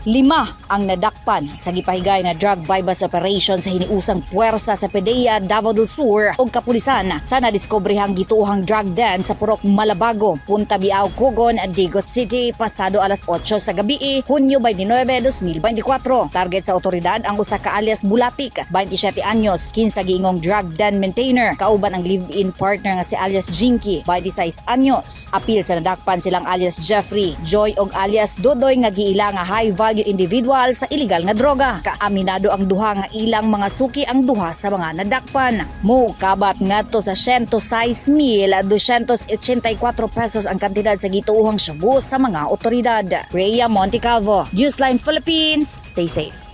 Lima ang nadakpan sa gipahigay nga drug bypass operation sa hiniusang puwersa sa PDEA Davao del Sur ug kapulisan sa Nadiskubrehan gituohang drug den sa Purok Malabago, Punta Biao, Cogon, Digos City pasado alas 8 sa gabi, Hulyo 29, 2024. Target sa otoridad ang usa ka alias Bulatik, 27 anyos, 15 giingong drug den maintainer, kauban ang live-in partner nga si alias Jinky, 26 anyos. Apil sa nadakpan silang alias Jeffrey, Joy ug alias Dodoy nga giila nga high value individual sa illegal nga droga. Kaaminado ang duha nga ilang mga suki ang duha sa mga nadakpan. Kabat ngadto sa 106,284 pesos ang kantidad sa gituohang shabu sa mga otoridad. Rhea Montecalvo, Newsline Philippines. Stay safe.